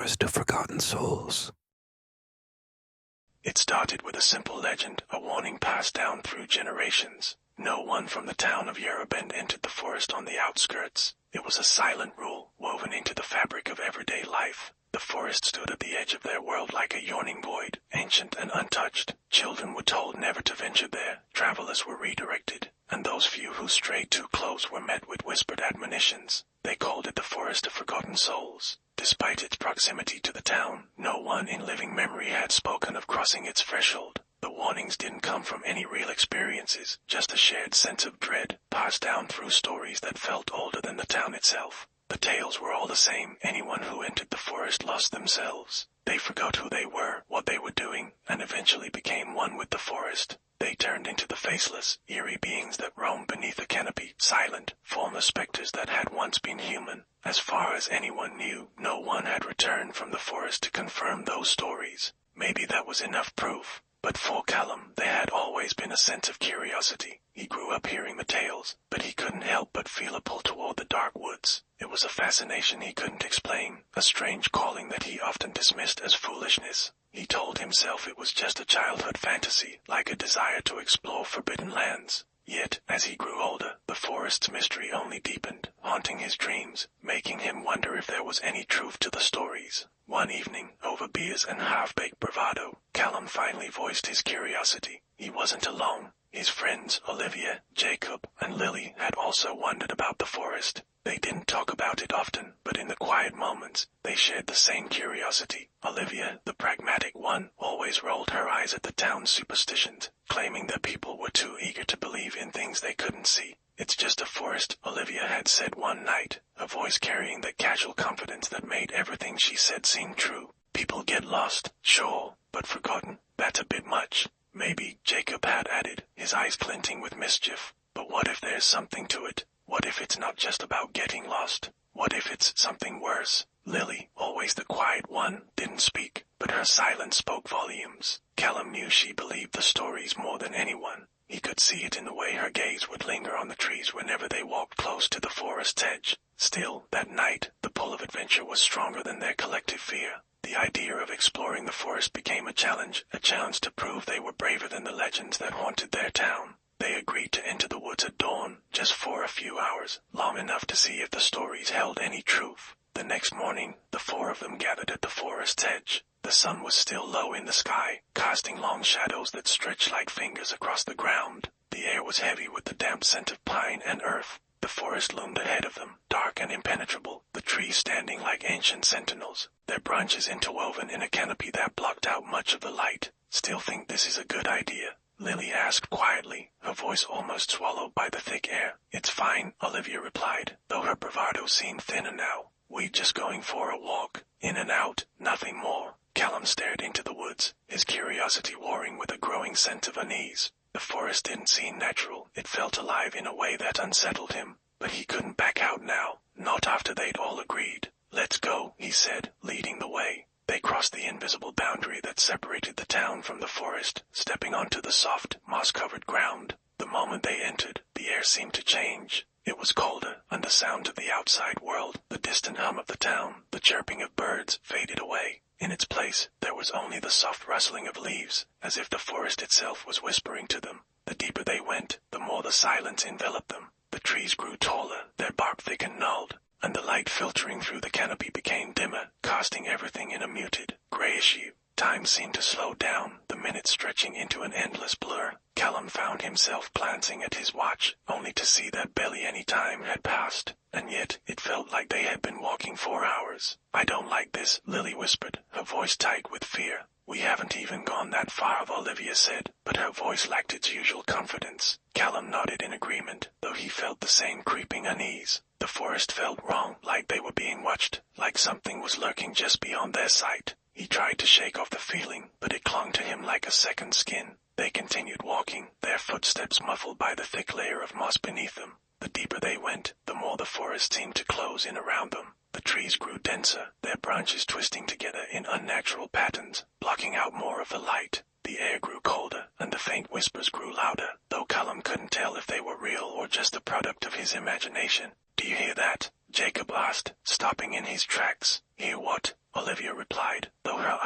forest of forgotten souls. It started with a simple legend, a warning passed down through generations. No one from the town of Yerabend entered the forest on the outskirts. It was a silent rule, woven into the fabric of everyday life. The forest stood at the edge of their world like a yawning void, ancient and untouched. Children were told never to venture there, travelers were redirected, and those few who strayed too close were met with whispered admonitions. They called it the Forest of Forgotten Souls. Despite its proximity to the town, no one in living memory had spoken of crossing its threshold. The warnings didn't come from any real experiences, just a shared sense of dread, passed down through stories that felt older than the town itself. The tales were all the same. Anyone who entered the forest lost themselves. They forgot who they were, what they were doing, and eventually became one with the forest. They turned into the faceless, eerie beings that roamed beneath a canopy, silent, formless specters that had once been human. As far as anyone knew, no one had returned from the forest to confirm those stories. Maybe that was enough proof. But for Callum, there had always been a sense of curiosity. He grew up hearing the tales, but he couldn't help but feel a pull toward the dark woods. It was a fascination he couldn't explain, a strange calling that he often dismissed as foolishness. He told himself it was just a childhood fantasy, like a desire to explore forbidden lands. Yet, as he grew older, the forest's mystery only deepened, haunting his dreams, making him wonder if there was any truth to the stories. One evening, over beers and half-baked bravado, Callum finally voiced his curiosity. He wasn't alone. His friends, Olivia, Jacob, and Lily, had also wondered about the forest. They didn't talk about it often, but in the quiet moments, they shared the same curiosity. Olivia, the pragmatic one, always rolled her eyes at the town's superstitions, claiming that people were too eager to believe in things they couldn't see. "It's just a forest," Olivia had said one night, her voice carrying that casual confidence that made everything she said seem true. "People get lost, sure, but forgotten, that's a bit much." "Maybe," Jacob had added, his eyes glinting with mischief. "But what if there's something to it? What if it's not just about getting lost? What if it's something worse?" Lily, always the quiet one, didn't speak, but her silence spoke volumes. Callum knew she believed the stories more than anyone. He could see it in the way her gaze would linger on the trees whenever they walked close to the forest's edge. Still, that night, the pull of adventure was stronger than their collective fear. The idea of exploring the forest became a challenge to prove they were braver than the legends that haunted their town. They agreed to enter the woods at dawn, just for a few hours, long enough to see if the stories held any truth. The next morning, the four of them gathered at the forest's edge. The sun was still low in the sky, casting long shadows that stretched like fingers across the ground. The air was heavy with the damp scent of pine and earth. The forest loomed ahead of them, dark and impenetrable, the trees standing like ancient sentinels, their branches interwoven in a canopy that blocked out much of the light. "Still think this is a good idea?" Lily asked quietly, her voice almost swallowed by the thick air. "It's fine," Olivia replied, though her bravado seemed thinner now. "We're just going for a walk, in and out, nothing more." Callum stared into the woods, his curiosity warring with a growing sense of unease. The forest didn't seem natural, it felt alive in a way that unsettled him. But he couldn't back out now, not after they'd all agreed. "Let's go," he said, leading the way. They crossed the invisible boundary that separated the town from the forest, stepping onto the soft, moss-covered ground. The moment they entered, the air seemed to change. It was colder, and the sound of the outside world, the distant hum of the town, the chirping of birds, faded away. In its place, there was only the soft rustling of leaves, as if the forest itself was whispering to them. The deeper they went, the more the silence enveloped them. The trees grew taller, their bark thick and gnarled, and the light filtering through the canopy became dimmer, casting everything in a muted, grayish hue. Time seemed to slow down, the minutes stretching into an endless blur. Callum found himself glancing at his watch, only to see that barely any time had passed, and yet it felt like they had been walking for hours. "I don't like this," Lily whispered, her voice tight with fear. "We haven't even gone that far," Olivia said, but her voice lacked its usual confidence. Callum nodded in agreement, though he felt the same creeping unease. The forest felt wrong, like they were being watched, like something was lurking just beyond their sight. He tried to shake off the feeling, but it clung to him like a second skin. They continued walking, their footsteps muffled by the thick layer of moss beneath them. The deeper they went, the more the forest seemed to close in around them. The trees grew denser, their branches twisting together in unnatural patterns, blocking out more of the light. The air grew colder, and the faint whispers grew louder, though Callum couldn't tell if they were real or just the product of his imagination. "Do you hear that?" Jacob asked, stopping in his tracks. "Hear what?" Olivia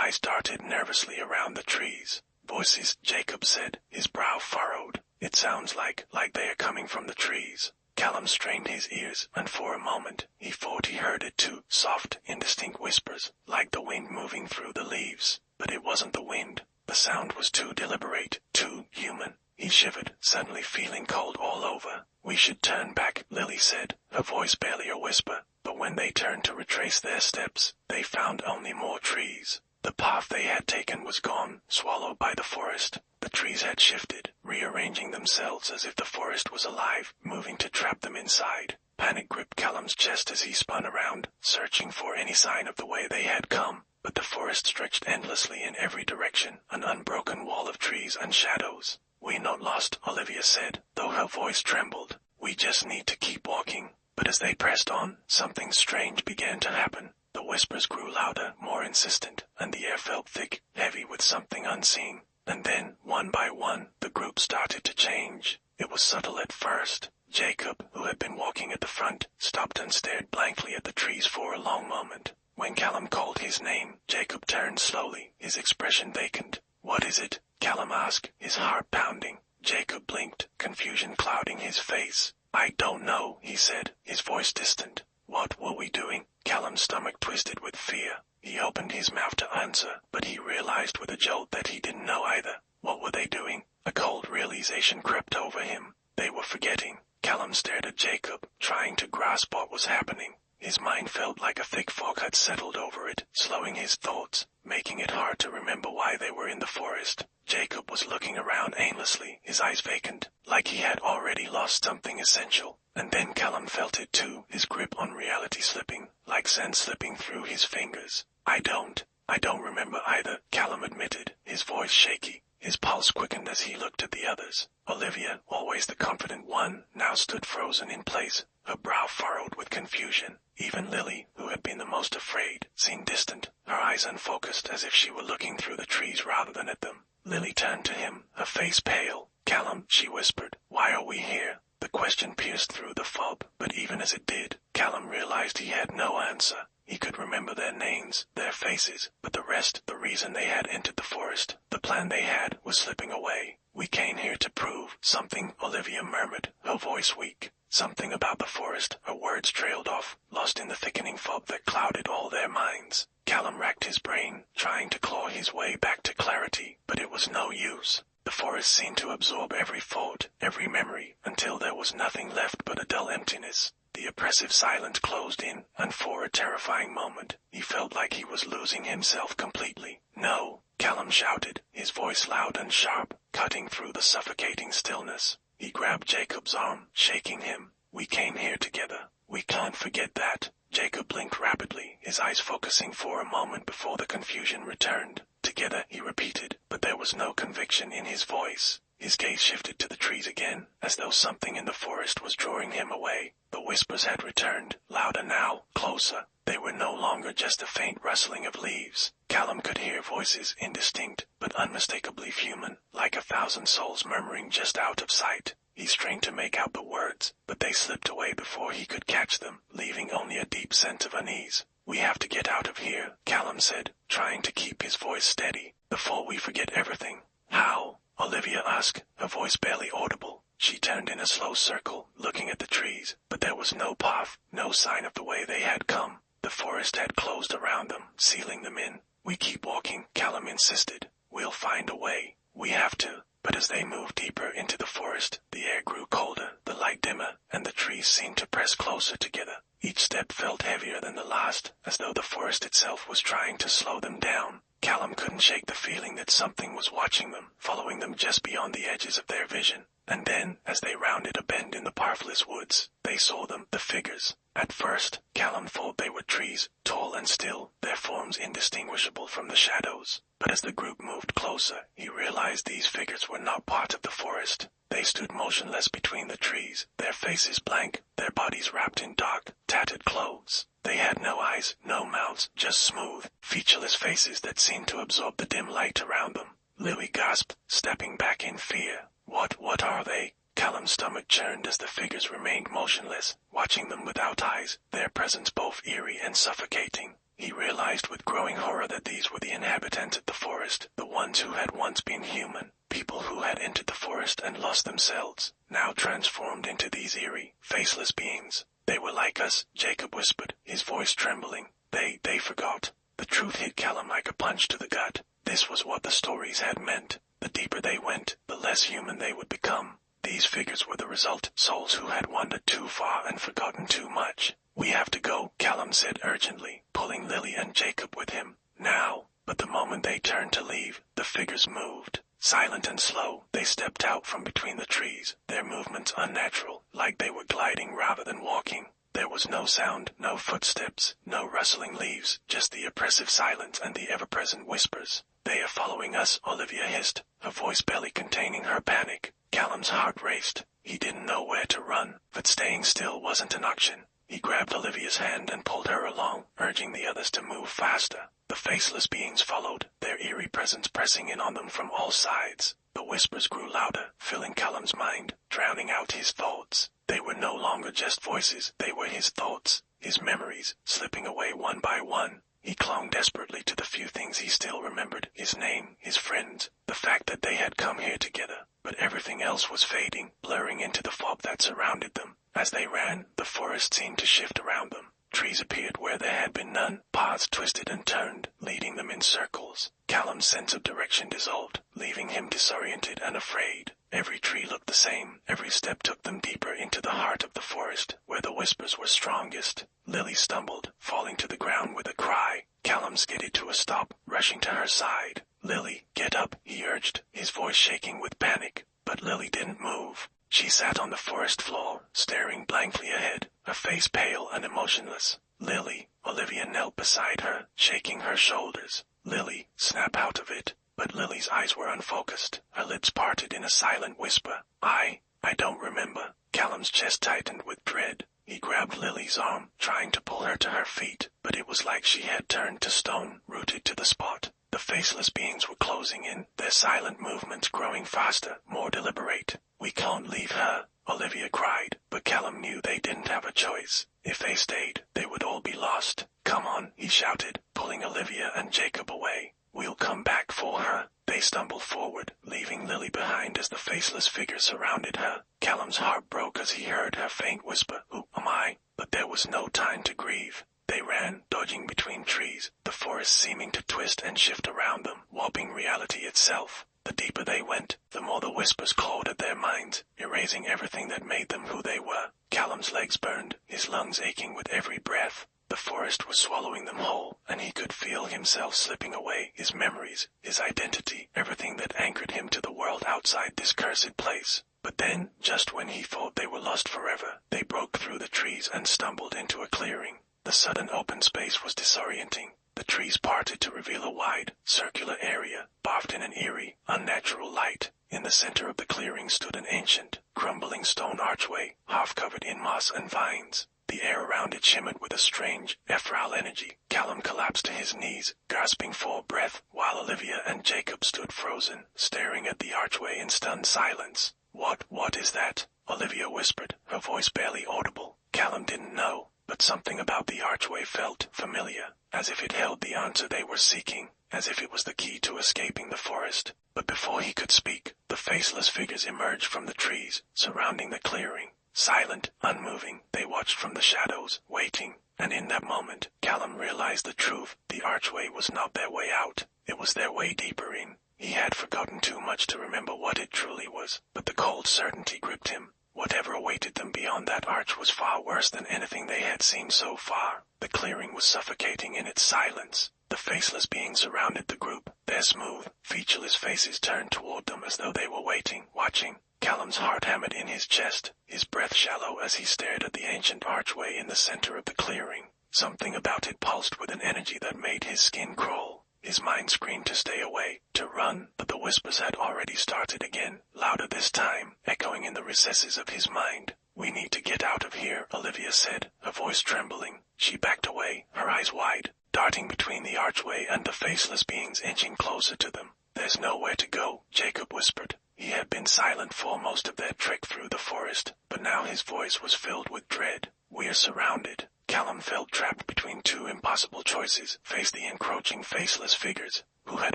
eyes darted nervously around the trees. Voices, Jacob said, his brow furrowed. It sounds like they are coming from the trees. Callum strained his ears, and for a moment he thought he heard it too, soft, indistinct whispers, like the wind moving through the leaves. But it wasn't the wind. The sound was too deliberate, too human. He shivered, suddenly feeling cold all over. "We should turn back," Lily said, her voice barely a whisper. But when they turned to retrace their steps, they found only more trees. The path they had taken was gone, swallowed by the forest. The trees had shifted, rearranging themselves as if the forest was alive, moving to trap them inside. Panic gripped Callum's chest as he spun around, searching for any sign of the way they had come. But the forest stretched endlessly in every direction, an unbroken wall of trees and shadows. "We're not lost," Olivia said, though her voice trembled. "We just need to keep walking." But as they pressed on, something strange began to happen. The whispers grew louder, more insistent, and the air felt thick, heavy with something unseen. And then, one by one, the group started to change. It was subtle at first. Jacob, who had been walking at the front, stopped and stared blankly at the trees for a long moment. When Callum called his name, Jacob turned slowly, his expression vacant. "What is it?" Callum asked, his heart pounding. Jacob blinked, confusion clouding his face. "I don't know," he said, his voice distant. "What were we doing?" Callum's stomach twisted with fear. He opened his mouth to answer, but he realized with a jolt that he didn't know either. What were they doing? A cold realization crept over him. They were forgetting. Callum stared at Jacob, trying to grasp what was happening. His mind felt like a thick fog had settled over it, slowing his thoughts, making it hard to remember why they were in the forest. Jacob was looking around aimlessly, his eyes vacant, like he had already lost something essential. And then Callum felt it too, his grip on reality slipping, like sand slipping through his fingers. I don't remember either," Callum admitted, his voice shaky. His pulse quickened as he looked at the others. Olivia, always the confident one, now stood frozen in place, her brow furrowed with confusion. Even Lily, who had been the most afraid, seemed distant, her eyes unfocused as if she were looking through the trees rather than at them. Lily turned to him, her face pale. "Callum," she whispered, "why are we here?" The question pierced through the fog, but even as it did, Callum realized he had no answer. He could remember their names, their faces, but the rest, the reason they had entered the forest, the plan they had, was slipping away. "We came here to prove something," Olivia murmured, her voice weak. Something about the forest, her words trailed off, lost in the thickening fog that clouded all their minds. Callum racked his brain, trying to claw his way back to clarity, but it was no use. The forest seemed to absorb every thought, every memory, until there was nothing left but a dull emptiness. The oppressive silence closed in, and for a terrifying moment, he felt like he was losing himself completely. "No!" Callum shouted, his voice loud and sharp, cutting through the suffocating stillness. He grabbed Jacob's arm, shaking him. "We came here together. We can't forget that." Jacob blinked rapidly, his eyes focusing for a moment before the confusion returned. "Together," he repeated, but there was no conviction in his voice. His gaze shifted to the trees again, as though something in the forest was drawing him away. The whispers had returned, louder now, closer. They were no longer just a faint rustling of leaves. Callum could hear voices, indistinct, but unmistakably human, like 1,000 souls murmuring just out of sight. He strained to make out the words, but they slipped away before he could catch them, leaving only a deep sense of unease. "We have to get out of here," Callum said, trying to keep his voice steady, "before we forget everything." "How?" Olivia asked, her voice barely audible. She turned in a slow circle, looking at the trees, but there was no path, no sign of the way they had come. The forest had closed around them, sealing them in. "We keep walking," Callum insisted. "We'll find a way. We have to." But as they moved deeper into the forest, the air grew colder, the light dimmer, and the trees seemed to press closer together. Each step felt heavier than the last, as though the forest itself was trying to slow them down. Callum couldn't shake the feeling that something was watching them, following them just beyond the edges of their vision. And then, as they rounded a bend in the pathless woods, they saw them, the figures. At first, Callum thought they were trees, tall and still, their forms indistinguishable from the shadows. But as the group moved closer, he realized these figures were not part of the forest. They stood motionless between the trees, their faces blank, their bodies wrapped in dark, tattered clothes. They had no eyes, no mouths, just smooth, featureless faces that seemed to absorb the dim light around them. Lily gasped, stepping back in fear. What are they?" Callum's stomach churned as the figures remained motionless, watching them without eyes, their presence both eerie and suffocating. He realized with growing horror that these were the inhabitants of the forest, the ones who had once been human, people who had entered the forest and lost themselves, now transformed into these eerie, faceless beings. They were like us, Jacob whispered, his voice trembling. They forgot. The truth hit Callum like a punch to the gut. This was what the stories had meant. The deeper they went, the less human they would become. These figures were the result, souls who had wandered too far and forgotten too much. We have to go, Callum said urgently, pulling Lily and Jacob with him. Now. But the moment they turned to leave, the figures moved. Silent and slow, they stepped out from between the trees, their movements unnatural, like they were gliding rather than walking. There was no sound, no footsteps, no rustling leaves, just the oppressive silence and the ever-present whispers. They are following us, Olivia hissed, her voice barely containing her panic. Callum's heart raced. He didn't know where to run, but staying still wasn't an option. He grabbed Olivia's hand and pulled her along, urging the others to move faster. The faceless beings followed, their eerie presence pressing in on them from all sides. The whispers grew louder, filling Callum's mind, drowning out his thoughts. They were no longer just voices, they were his thoughts, his memories, slipping away one by one. He clung desperately to the few things he still remembered, his name, his friends, the fact that they had come here together. But everything else was fading, blurring into the fog that surrounded them. As they ran, the forest seemed to shift around them. Trees appeared where there had been none, paths twisted and turned, leading them in circles. Callum's sense of direction dissolved, leaving him disoriented and afraid. Every tree looked the same, every step took them deeper into the heart of the forest, where the whispers were strongest. Lily stumbled, falling to the ground with a cry. Callum skidded to a stop, rushing to her side. "Lily, get up," he urged, his voice shaking with panic. But Lily didn't move. She sat on the forest floor, staring blankly ahead, her face pale and emotionless. "Lily," Olivia knelt beside her, shaking her shoulders. "Lily, snap out of it." But Lily's eyes were unfocused, her lips parted in a silent whisper. I don't remember." Callum's chest tightened with dread. He grabbed Lily's arm, trying to pull her to her feet, but it was like she had turned to stone, rooted to the spot. The faceless beings were closing in, their silent movements growing faster, more deliberate. "We can't leave her," Olivia cried, but Callum knew they didn't have a choice. If they stayed, they would all be lost. "Come on," he shouted, pulling Olivia and Jacob away. "We'll come back for her." They stumbled forward, leaving Lily behind as the faceless figure surrounded her. Callum's heart broke as he heard her faint whisper, "Who am I?" But there was no time to grieve. They ran, dodging between trees, the forest seeming to twist and shift around them, warping reality itself. The deeper they went, the more the whispers clawed at their minds, erasing everything that made them who they were. Callum's legs burned, his lungs aching with every breath. The forest was swallowing them whole, and he could feel himself slipping away, his memories, his identity, everything that anchored him to the world outside this cursed place. But then, just when he thought they were lost forever, they broke through the trees and stumbled into a clearing. The sudden open space was disorienting. The trees parted to reveal a wide, circular area, bathed in an eerie, unnatural light. In the center of the clearing stood an ancient, crumbling stone archway, half covered in moss and vines. The air around it shimmered with a strange, ethereal energy. Callum collapsed to his knees, gasping for breath, while Olivia and Jacob stood frozen, staring at the archway in stunned silence. What is that?" Olivia whispered, her voice barely audible. Callum didn't know, but something about the archway felt familiar, as if it held the answer they were seeking, as if it was the key to escaping the forest. But before he could speak, the faceless figures emerged from the trees, surrounding the clearing. Silent, unmoving, they watched from the shadows, waiting, and in that moment, Callum realized the truth. The archway was not their way out. It was their way deeper in. He had forgotten too much to remember what it truly was, but the cold certainty gripped him. Whatever awaited them beyond that arch was far worse than anything they had seen so far. The clearing was suffocating in its silence. The faceless beings surrounded the group, their smooth, featureless faces turned toward them as though they were waiting, watching. Callum's heart hammered in his chest, his breath shallow as he stared at the ancient archway in the center of the clearing. Something about it pulsed with an energy that made his skin crawl. His mind screamed to stay away, to run, but the whispers had already started again, louder this time, echoing in the recesses of his mind. "We need to get out of here," Olivia said, her voice trembling. She backed away, her eyes wide, darting between the archway and the faceless beings inching closer to them. "There's nowhere to go," Jacob whispered. He had been silent for most of their trek through the forest, but now his voice was filled with dread. "We're surrounded." Callum felt trapped between two impossible choices: face the encroaching faceless figures, who had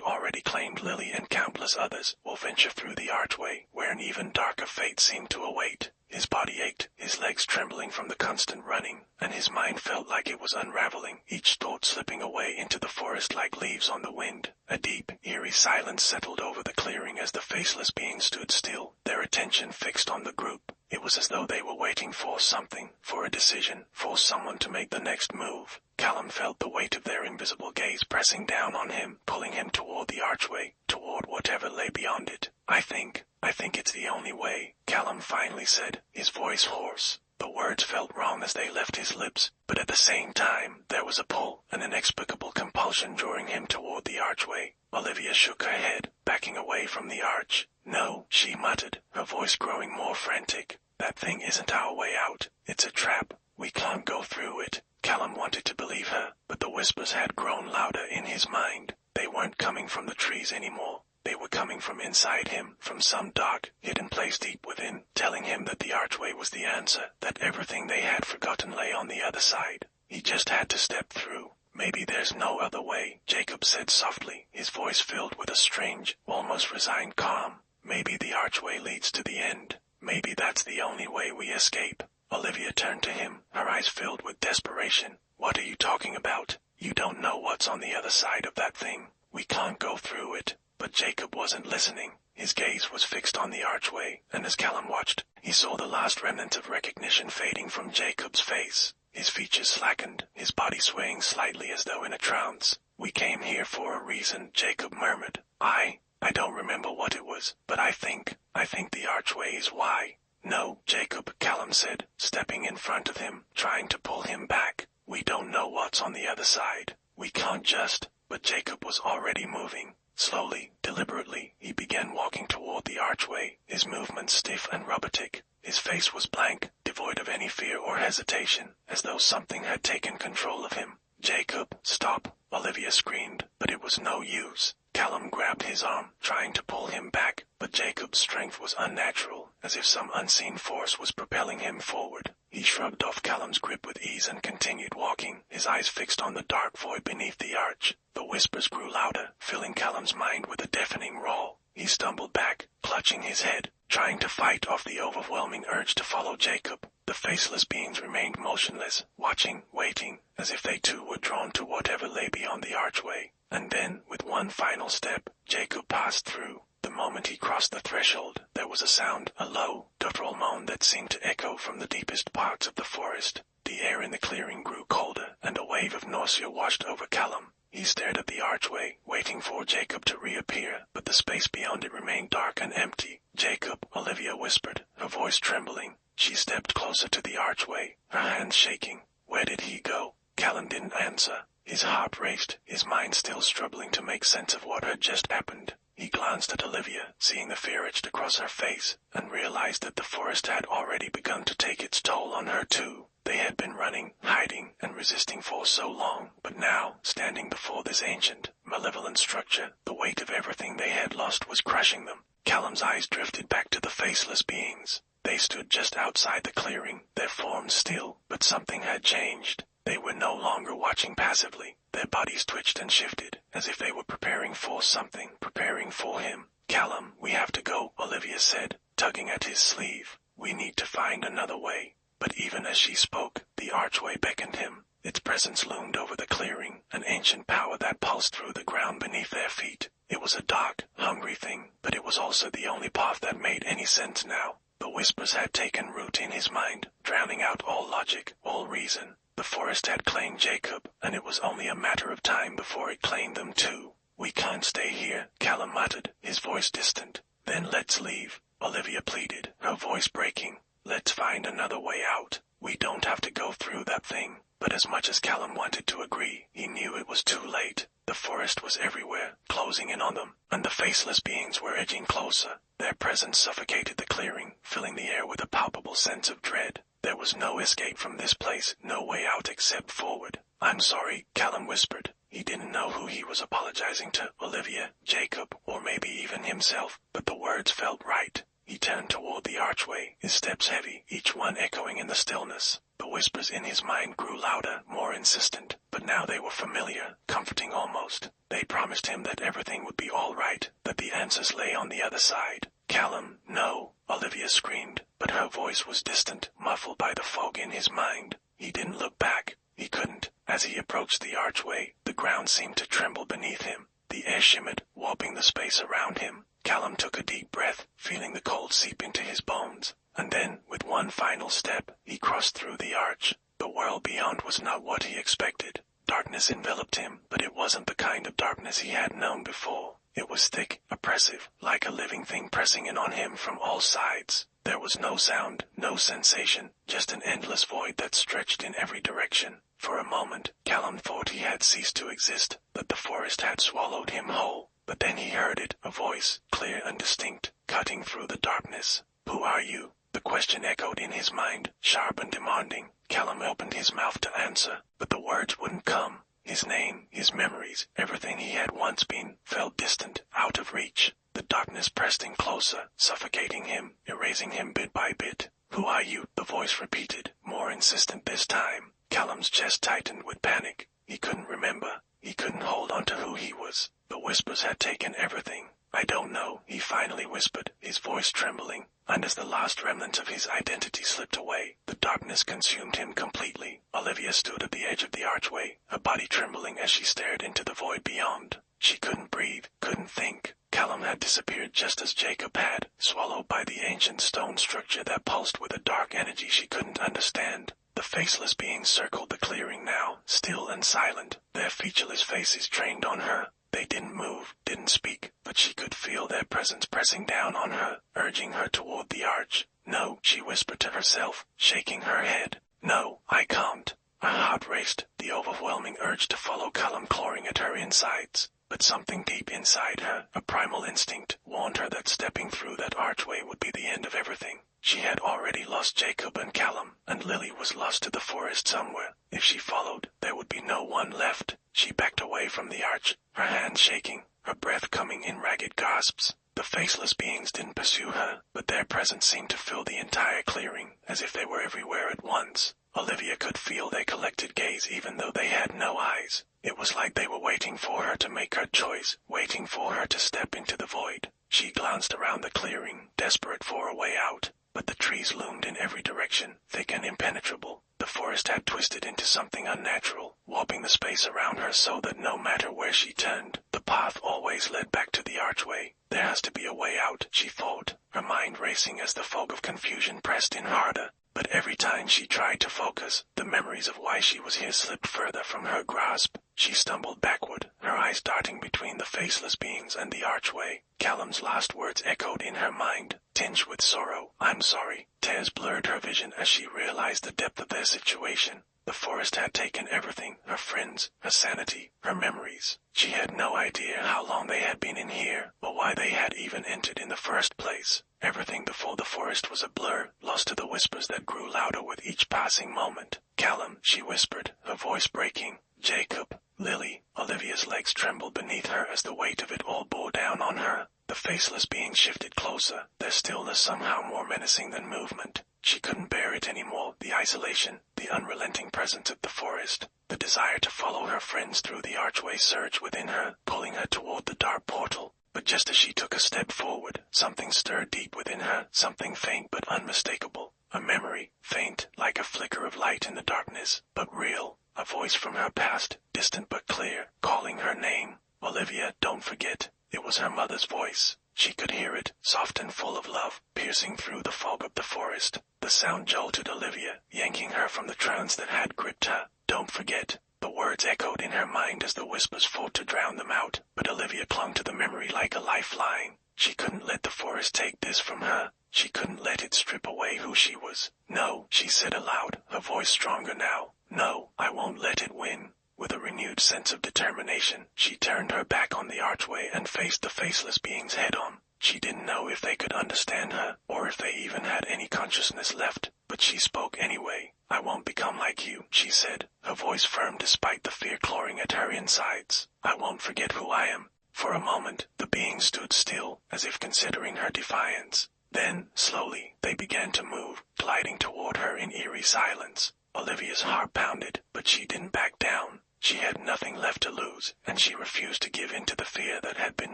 already claimed Lily and countless others, or venture through the archway, where an even darker fate seemed to await. His body ached, his legs trembling from the constant running, and his mind felt like it was unraveling, each thought slipping away into the forest like leaves on the wind. A deep, eerie silence settled over the clearing as the faceless beings stood still, their attention fixed on the group. It was as though they were waiting for something, for a decision, for someone to make the next move. Callum felt the weight of their invisible gaze pressing down on him, pulling him toward the archway, toward whatever lay beyond it. I think it's the only way, Callum finally said, his voice hoarse. The words felt wrong as they left his lips, but at the same time, there was a pull, an inexplicable compulsion drawing him toward the archway. Olivia shook her head, backing away from the arch. No, she muttered, her voice growing more frantic. That thing isn't our way out. It's a trap. We can't go through it. Callum wanted to believe her, but the whispers had grown louder in his mind. They weren't coming from the trees anymore. They were coming from inside him, from some dark, hidden place deep within, telling him that the archway was the answer, that everything they had forgotten lay on the other side. He just had to step through. Maybe there's no other way, Jacob said softly, his voice filled with a strange, almost resigned calm. Maybe the archway leads to the end. Maybe that's the only way we escape. Olivia turned to him, her eyes filled with desperation. What are you talking about? You don't know what's on the other side of that thing. We can't go through it. But Jacob wasn't listening. His gaze was fixed on the archway, and as Callum watched, he saw the last remnant of recognition fading from Jacob's face. His features slackened, his body swaying slightly as though in a trance. We came here for a reason, Jacob murmured. I don't remember what it was, but I think the archway is why. No, Jacob, Callum said, stepping in front of him, trying to pull him back. We don't know what's on the other side. We can't just... But Jacob was already moving. Slowly, deliberately, he began walking toward the archway, his movements stiff and robotic. His face was blank, devoid of any fear or hesitation, as though something had taken control of him. Jacob, stop, Olivia screamed, but it was no use. Callum grabbed his arm, trying to pull him back, but Jacob's strength was unnatural, as if some unseen force was propelling him forward. He shrugged off Callum's grip with ease and continued walking, his eyes fixed on the dark void beneath the arch. The whispers grew louder, filling Callum's mind with a deafening roar. He stumbled back, clutching his head, trying to fight off the overwhelming urge to follow Jacob. The faceless beings remained motionless, watching, waiting, as if they too were drawn to whatever lay beyond the archway. And then, with one final step, Jacob passed through. The moment he crossed the threshold, there was a sound, a low, guttural moan that seemed to echo from the deepest parts of the forest. The air in the clearing grew colder, and a wave of nausea washed over Callum. He stared at the archway, waiting for Jacob to reappear, but the space beyond it remained dark and empty. Jacob, Olivia whispered, her voice trembling. She stepped closer to the archway, her hands shaking. Where did he go? Callum didn't answer. His heart raced, his mind still struggling to make sense of what had just happened. He glanced at Olivia, seeing the fear etched across her face, and realized that the forest had already begun to take its toll on her too. They had been running, hiding, and resisting for so long, but now, standing before this ancient, malevolent structure, the weight of everything they had lost was crushing them. Callum's eyes drifted back to the faceless beings. They stood just outside the clearing, their forms still, but something had changed. They were no longer watching passively. Their bodies twitched and shifted, as if they were preparing for something, preparing for him. Callum, we have to go, Olivia said, tugging at his sleeve. We need to find another way. But even as she spoke, the archway beckoned him. Its presence loomed over the clearing, an ancient power that pulsed through the ground beneath their feet. It was a dark, hungry thing, but it was also the only path that made any sense now. The whispers had taken root in his mind, drowning out all logic, all reason. The forest had claimed Jacob, and it was only a matter of time before it claimed them too. We can't stay here, Callum muttered, his voice distant. Then let's leave, Olivia pleaded, her voice breaking. Let's find another way out. We don't have to go through that thing. But as much as Callum wanted to agree, he knew it was too late. The forest was everywhere, closing in on them, and the faceless beings were edging closer. Their presence suffocated the clearing, filling the air with a palpable sense of dread. There was no escape from this place, no way out except forward. I'm sorry, Callum whispered. He didn't know who he was apologizing to, Olivia, Jacob, or maybe even himself, but the words felt right. He turned toward the archway, his steps heavy, each one echoing in the stillness. The whispers in his mind grew louder, more insistent, but now they were familiar, comforting almost. They promised him that everything would be all right, that the answers lay on the other side. "Callum, no," Olivia screamed, but her voice was distant, muffled by the fog in his mind. He didn't look back. He couldn't. As he approached the archway, the ground seemed to tremble beneath him. The air shimmered, warping the space around him. Callum took a deep breath, feeling the cold seep into his bones. And then, with one final step, he crossed through the arch. The world beyond was not what he expected. Darkness enveloped him, but it wasn't the kind of darkness he had known before. It was thick, oppressive, like a living thing pressing in on him from all sides. There was no sound, no sensation, just an endless void that stretched in every direction. For a moment, Callum thought he had ceased to exist, that the forest had swallowed him whole. But then he heard it, a voice, clear and distinct, cutting through the darkness. "Who are you?" The question echoed in his mind, sharp and demanding. Callum opened his mouth to answer, but the words wouldn't come. His name, his memories, everything he had once been, felt distant, out of reach. The darkness pressed in closer, suffocating him, erasing him bit by bit. "Who are you?" the voice repeated, more insistent this time. Callum's chest tightened with panic. He couldn't remember. He couldn't hold on to who he was. The whispers had taken everything. "I don't know," he finally whispered, his voice trembling. And as the last remnant of his identity slipped away, the darkness consumed him completely. Olivia stood at the edge of the archway, her body trembling as she stared into the void beyond. She couldn't breathe, couldn't think. Callum had disappeared just as Jacob had, swallowed by the ancient stone structure that pulsed with a dark energy she couldn't understand. The faceless beings circled the clearing now, still and silent, their featureless faces trained on her. They didn't move, didn't speak, but she could feel their presence pressing down on her, urging her toward the arch. "No," she whispered to herself, shaking her head. "No, I can't." Her heart raced, the overwhelming urge to follow Callum clawing at her insides. But something deep inside her, a primal instinct, warned her that stepping through that archway would be the end of everything. She had already lost Jacob and Callum, and Lily was lost to the forest somewhere. If she followed, there would be no one left. She backed away from the arch, her hands shaking, her breath coming in ragged gasps. The faceless beings didn't pursue her, but their presence seemed to fill the entire clearing, as if they were everywhere at once. Olivia could feel their collected gaze even though they had no eyes. It was like they were waiting for her to make her choice, waiting for her to step into the void. She glanced around the clearing, desperate for a way out. But the trees loomed in every direction, thick and impenetrable. The forest had twisted into something unnatural, warping the space around her so that no matter where she turned, the path always led back to the archway. There has to be a way out, she thought, her mind racing as the fog of confusion pressed in harder. But every time she tried to focus, the memories of why she was here slipped further from her grasp. She stumbled backward, her eyes darting between the faceless beings and the archway. Callum's last words echoed in her mind, tinged with sorrow. "I'm sorry." Tears blurred her vision as she realized the depth of their situation. The forest had taken everything, her friends, her sanity, her memories. She had no idea how long they had been in here, or why they had even entered in the first place. Everything before the forest was a blur, lost to the whispers that grew louder with each passing moment. "Callum," she whispered, her voice breaking. "Jacob." "Lily." Olivia's legs trembled beneath her as the weight of it all bore down on her. The faceless beings shifted closer, their stillness somehow more menacing than movement. She couldn't bear it anymore, the isolation, the unrelenting presence of the forest. The desire to follow her friends through the archway surged within her, pulling her toward the dark portal. But just as she took a step forward, something stirred deep within her, something faint but unmistakable. A memory, faint, like a flicker of light in the darkness, but real. A voice from her past, distant but clear, calling her name. "Olivia, don't forget." It was her mother's voice. She could hear it, soft and full of love, piercing through the fog of the forest. The sound jolted Olivia, yanking her from the trance that had gripped her. "Don't forget." The words echoed in her mind as the whispers fought to drown them out, but Olivia clung to the memory like a lifeline. She couldn't let the forest take this from her. She couldn't let it strip away who she was. "No," she said aloud, her voice stronger now. "No, I won't let it win." With a renewed sense of determination, she turned her back on the archway and faced the faceless beings head-on. She didn't know if they could understand her, or if they even had any consciousness left, but she spoke anyway. "I won't become like you," she said, her voice firm despite the fear clawing at her insides. "I won't forget who I am." For a moment, the beings stood still, as if considering her defiance. Then, slowly, they began to move, gliding toward her in eerie silence. Olivia's heart pounded, but she didn't back down. She had nothing left to lose, and she refused to give in to the fear that had been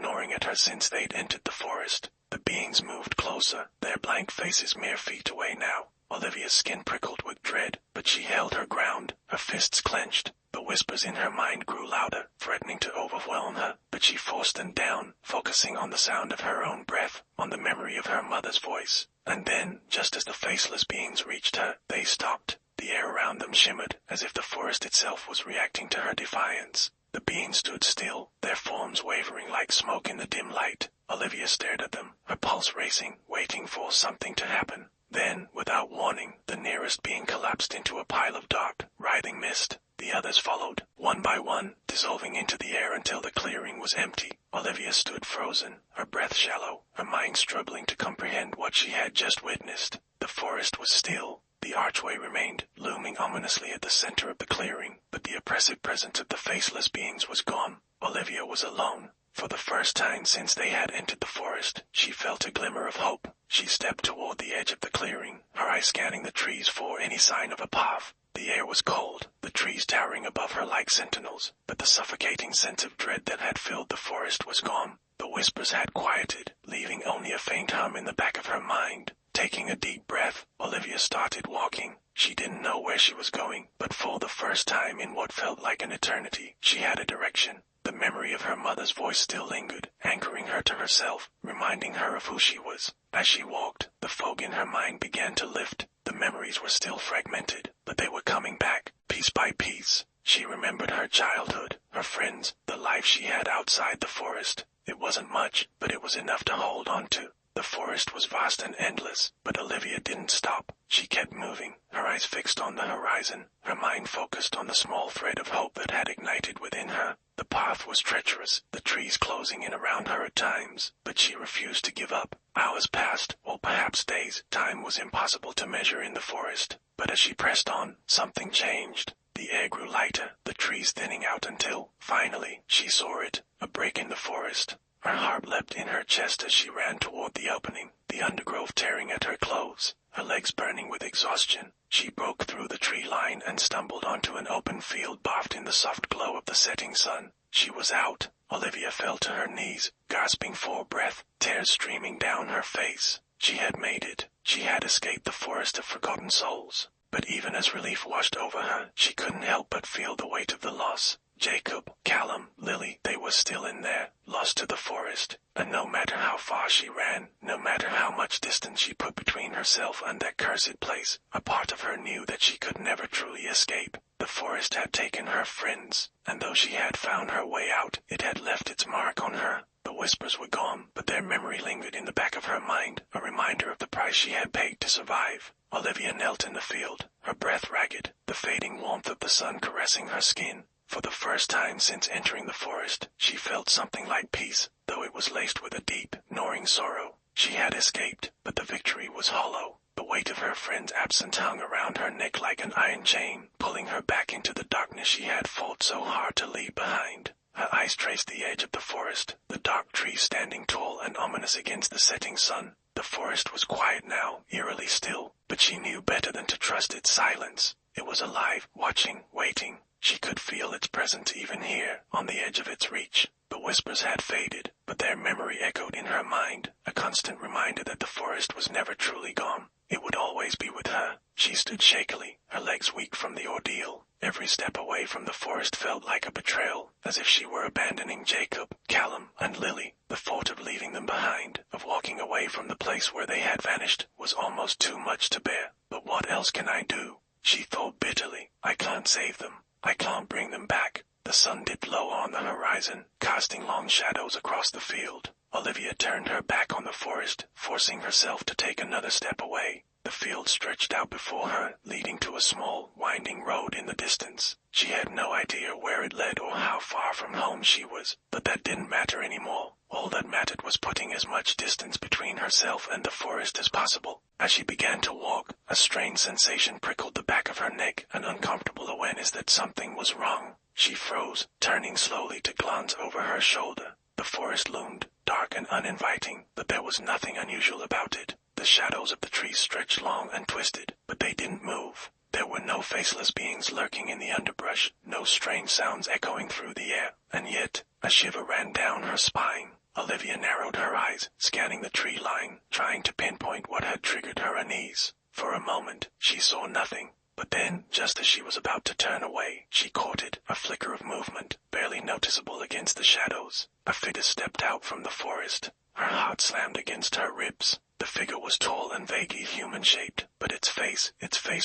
gnawing at her since they'd entered the forest. The beings moved closer, their blank faces mere feet away now. Olivia's skin prickled with dread, but she held her ground, her fists clenched. The whispers in her mind grew louder, threatening to overwhelm her, but she forced them down, focusing on the sound of her own breath, on the memory of her mother's voice. And then, just as the faceless beings reached her, they stopped. The air around them shimmered, as if the forest itself was reacting to her defiance. The beings stood still, their forms wavering like smoke in the dim light. Olivia stared at them, her pulse racing, waiting for something to happen. Then, without warning, the nearest being collapsed into a pile of dark, writhing mist. The others followed, one by one, dissolving into the air until the clearing was empty. Olivia stood frozen, her breath shallow, her mind struggling to comprehend what she had just witnessed. The forest was still. The archway remained, looming ominously at the center of the clearing, but the oppressive presence of the faceless beings was gone. Olivia was alone. For the first time since they had entered the forest, she felt a glimmer of hope. She stepped toward the edge of the clearing, her eyes scanning the trees for any sign of a path. The air was cold, the trees towering above her like sentinels, but the suffocating sense of dread that had filled the forest was gone. The whispers had quieted, leaving only a faint hum in the back of her mind. Taking a deep breath, Olivia started walking. She didn't know where she was going, but for the first time in what felt like an eternity, she had a direction. The memory of her mother's voice still lingered, anchoring her to herself, reminding her of who she was. As she walked, the fog in her mind began to lift. The memories were still fragmented, but they were coming back, piece by piece. She remembered her childhood, her friends, the life she had outside the forest. It wasn't much, but it was enough to hold on to. The forest was vast and endless, but Olivia didn't stop. She kept moving, her eyes fixed on the horizon, her mind focused on the small thread of hope that had ignited within her. The path was treacherous, the trees closing in around her at times, but she refused to give up. Hours passed, or perhaps days. Time was impossible to measure in the forest. But as she pressed on, something changed. The air grew lighter, the trees thinning out until, finally, she saw it, a break in the forest. Her heart leapt in her chest as she ran toward the opening, the undergrowth tearing at her clothes, her legs burning with exhaustion. She broke through the tree line and stumbled onto an open field bathed in the soft glow of the setting sun. She was out. Olivia fell to her knees, gasping for breath, tears streaming down her face. She had made it. She had escaped the forest of forgotten souls. But even as relief washed over her, she couldn't help but feel the weight of the loss. Jacob, Callum, Lily, they were still in there, lost to the forest, and no matter how far she ran, no matter how much distance she put between herself and that cursed place, a part of her knew that she could never truly escape. The forest had taken her friends, and though she had found her way out, it had left its mark on her. The whispers were gone, but their memory lingered in the back of her mind, a reminder of the price she had paid to survive. Olivia knelt in the field, her breath ragged, the fading warmth of the sun caressing her skin. For the first time since entering the forest, she felt something like peace, though it was laced with a deep, gnawing sorrow. She had escaped, but the victory was hollow. The weight of her friend's absence hung around her neck like an iron chain, pulling her back into the darkness she had fought so hard to leave behind. Her eyes traced the edge of the forest, the dark trees standing tall and ominous against the setting sun. The forest was quiet now, eerily still, but she knew better than to trust its silence. It was alive, watching, waiting. She could feel its presence even here, on the edge of its reach. The whispers had faded, but their memory echoed in her mind, a constant reminder that the forest was never truly gone. It would always be with her. She stood shakily, her legs weak from the ordeal. Every step away from the forest felt like a betrayal, as if she were abandoning Jacob, Callum, and Lily. The thought of leaving them behind, of walking away from the place where they had vanished, was almost too much to bear. But what else can I do? She thought bitterly. I can't save them. I can't bring them back. The sun dipped low on the horizon, casting long shadows across the field. Olivia turned her back on the forest, forcing herself to take another step away. The field stretched out before her, leading to a small, winding road in the distance. She had no idea where it led or how far from home she was, but that didn't matter anymore. All that mattered was putting as much distance between herself and the forest as possible. As she began to walk, a strange sensation prickled the back of her neck, an uncomfortable awareness that something was wrong. She froze, turning slowly to glance over her shoulder. The forest loomed, dark and uninviting, but there was nothing unusual about it. The shadows of the trees stretched long and twisted, but they didn't move. There were no faceless beings lurking in the underbrush, no strange sounds echoing through the air, and yet a shiver ran down her spine. Olivia narrowed her eyes, scanning the tree line, trying to pinpoint what had triggered her unease. For a moment, she saw nothing. But then, just as she was about to turn away, she caught it, a flicker of movement, barely noticeable against the shadows. A figure stepped out from the forest. Her heart slammed against her ribs. The figure was tall and vaguely human-shaped, but its face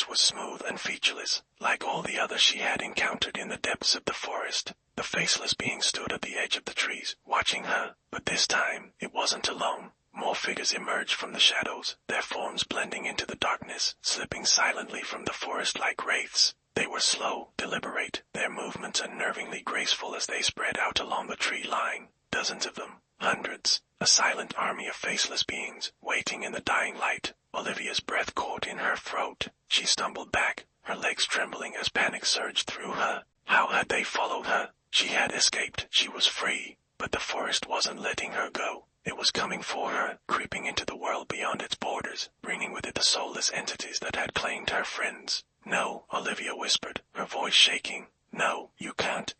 was smooth and featureless, like all the others she had encountered in the depths of the forest. The faceless being stood at the edge of the trees, watching her, but this time, it wasn't alone. More figures emerged from the shadows, their forms blending into the darkness, slipping silently from the forest like wraiths. They were slow, deliberate, their movements unnervingly graceful as they spread out along the tree line. Dozens of them, hundreds, a silent army of faceless beings, waiting in the dying light. Olivia's breath caught in her throat. She stumbled back, her legs trembling as panic surged through her. How had they followed her? She had escaped, she was free, but the forest wasn't letting her go. It was coming for her, creeping into the world beyond its borders, bringing with it the soulless entities that had claimed her friends. "No," Olivia whispered, her voice shaking. "No, you can't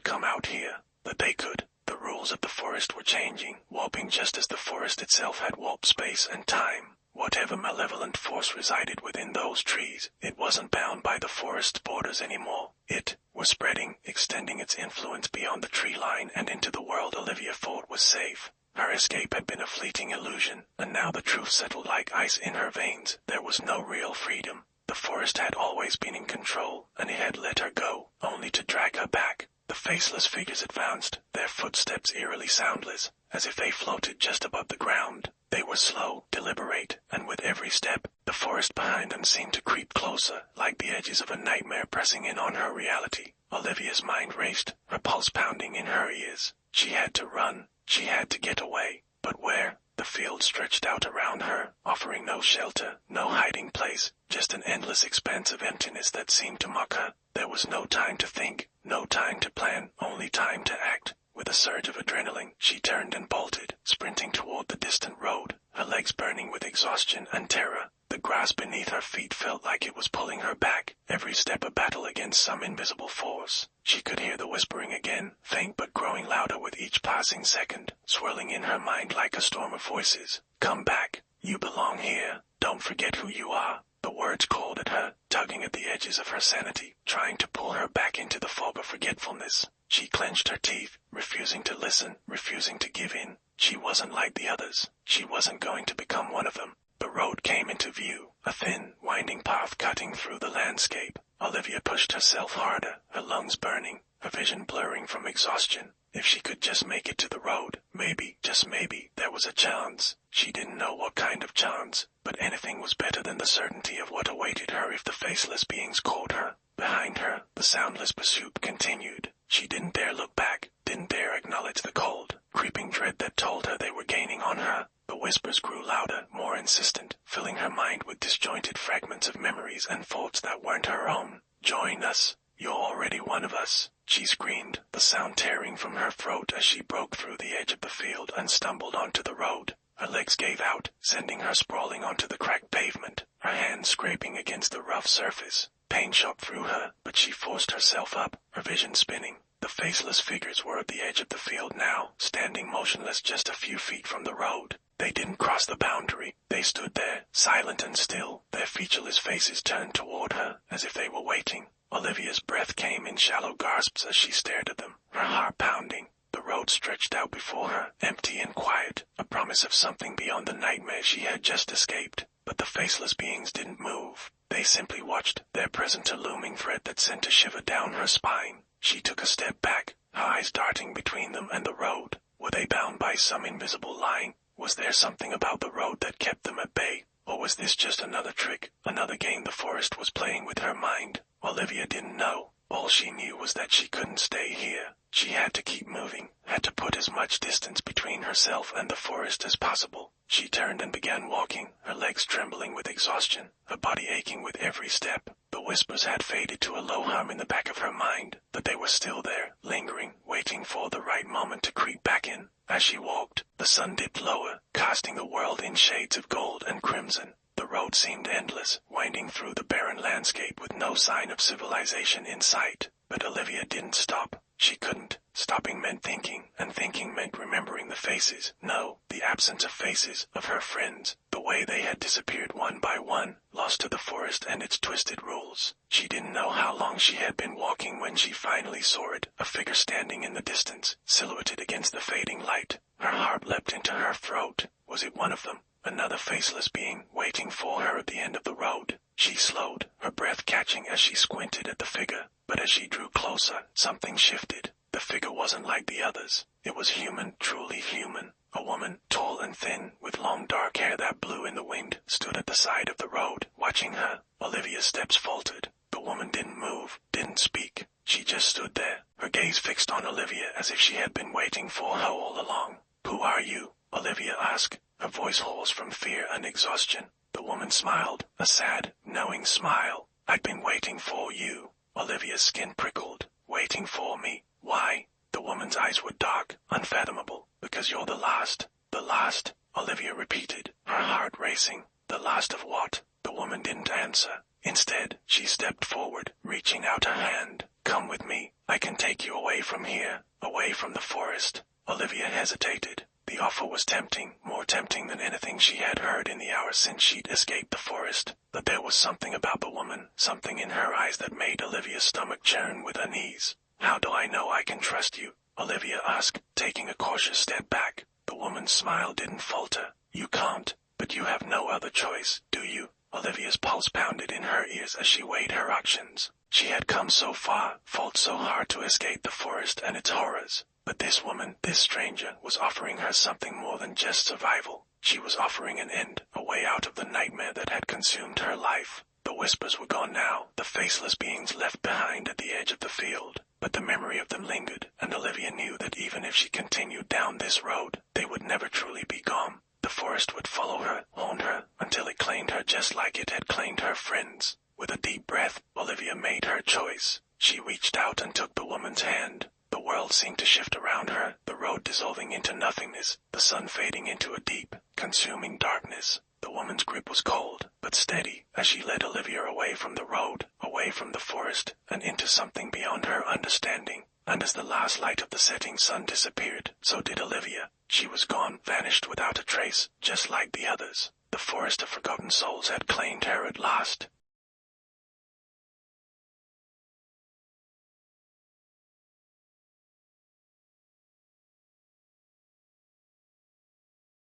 come out here." But they could. The rules of the forest were changing, warping just as the forest itself had warped space and time. Whatever malevolent force resided within those trees, it wasn't bound by the forest's borders anymore. It was spreading, extending its influence beyond the tree line and into the world Olivia thought was safe. Her escape had been a fleeting illusion, and now the truth settled like ice in her veins. There was no real freedom. The forest had always been in control, and it had let her go, only to drag her back. The faceless figures advanced, their footsteps eerily soundless, as if they floated just above the ground. They were slow, deliberate, and with every step, the forest behind them seemed to creep closer, like the edges of a nightmare pressing in on her reality. Olivia's mind raced, her pulse pounding in her ears. She had to run. She had to get away, but where? The field stretched out around her, offering no shelter, no hiding place, just an endless expanse of emptiness that seemed to mock her. There was no time to think, no time to plan, only time to act. With a surge of adrenaline, she turned and bolted, sprinting toward the distant road, her legs burning with exhaustion and terror. The grass beneath her feet felt like it was pulling her back, every step a battle against some invisible force. She could hear the whispering again, faint but growing louder with each passing second, swirling in her mind like a storm of voices. "Come back. You belong here. Don't forget who you are." The words called at her, tugging at the edges of her sanity, trying to pull her back into the fog of forgetfulness. She clenched her teeth, refusing to listen, refusing to give in. She wasn't like the others. She wasn't going to become one of them. The road came into view, a thin, winding path cutting through the landscape. Olivia pushed herself harder, her lungs burning, her vision blurring from exhaustion. If she could just make it to the road, maybe, just maybe, there was a chance. She didn't know what kind of chance, but anything was better than the certainty of what awaited her if the faceless beings caught her. Behind her, the soundless pursuit continued. She didn't dare look back, didn't dare acknowledge the cold, creeping dread that told her they were gaining on her. The whispers grew louder, more insistent, filling her mind with disjointed fragments of memories and thoughts that weren't her own. "Join us. You're already one of us," she screamed, the sound tearing from her throat as she broke through the edge of the field and stumbled onto the road. Her legs gave out, sending her sprawling onto the cracked pavement, her hands scraping against the rough surface. Pain shot through her, but she forced herself up, her vision spinning. The faceless figures were at the edge of the field now, standing motionless just a few feet from the road. They didn't cross the boundary. They stood there, silent and still, their featureless faces turned toward her, as if they were waiting. Olivia's breath came in shallow gasps as she stared at them, her heart pounding. The road stretched out before her, empty and quiet, a promise of something beyond the nightmare she had just escaped. But the faceless beings didn't move. They simply watched, their presence a looming threat that sent a shiver down her spine. She took a step back, her eyes darting between them and the road. Were they bound by some invisible line? Was there something about the road that kept them at bay? Or was this just another trick, another game the forest was playing with her mind? Olivia didn't know. All she knew was that she couldn't stay here. She had to keep moving, had to put as much distance between herself and the forest as possible. She turned and began walking, her legs trembling with exhaustion, her body aching with every step. The whispers had faded to a low hum in the back of her mind, but they were still there, lingering, waiting for the right moment to creep back in. As she walked, The sun dipped lower, casting the world in shades of gold and crimson. The road seemed endless, winding through the barren landscape with no sign of civilization in sight. But Olivia didn't stop. She couldn't. Stopping meant thinking, and thinking meant remembering the faces. No, the absence of faces, of her friends. The way they had disappeared one by one, lost to the forest and its twisted rules. She didn't know how long she had been walking when she finally saw it, a figure standing in the distance, silhouetted against the fading light. Her heart leapt into her throat. Was it one of them? Another faceless being, waiting for her at the end of the road? She slowed, her breath catching as she squinted at the figure. But as she drew closer, something shifted. The figure wasn't like the others. It was human, truly human. A woman, tall and thin, with long dark hair that blew in the wind, stood at the side of the road, watching her. Olivia's steps faltered. The woman didn't move, didn't speak. She just stood there, her gaze fixed on Olivia as if she had been waiting for her all along. "Who are you?" Olivia asked, her voice hoarse from fear and exhaustion. The woman smiled, a sad, knowing smile. "I'd been waiting for you." Olivia's skin prickled. "Waiting for me? Why?" The woman's eyes were dark, unfathomable. "Because you're the last." "The last?" Olivia repeated, her heart racing. "The last of what?" The woman didn't answer. Instead, she stepped forward, reaching out her hand. "Come with me. I can take you away from here, away from the forest." Olivia hesitated. The offer was tempting, more tempting than anything she had heard in the hours since she'd escaped the forest. But there was something about the woman, something in her eyes that made Olivia's stomach churn with unease. "How do I know I can trust you?" Olivia asked, taking a cautious step back. The woman's smile didn't falter. "You can't, but you have no other choice, do you?" Olivia's pulse pounded in her ears as she weighed her actions. She had come so far, fought so hard to escape the forest and its horrors. But this woman, this stranger, was offering her something more than just survival. She was offering an end, a way out of the nightmare that had consumed her life. The whispers were gone now, the faceless beings left behind at the edge of the field. But the memory of them lingered, and Olivia knew that even if she continued down this road, they would never truly be gone. The forest would follow her, haunt her, until it claimed her just like it had claimed her friends. With a deep breath, Olivia made her choice. She reached out and took the woman's hand. The world seemed to shift around her, the road dissolving into nothingness, the sun fading into a deep, consuming darkness. The woman's grip was cold, but steady, as she led Olivia away from the road, away from the forest, and into something beyond her understanding. And as the last light of the setting sun disappeared, so did Olivia. She was gone, vanished without a trace, just like the others. The forest of forgotten souls had claimed her at last.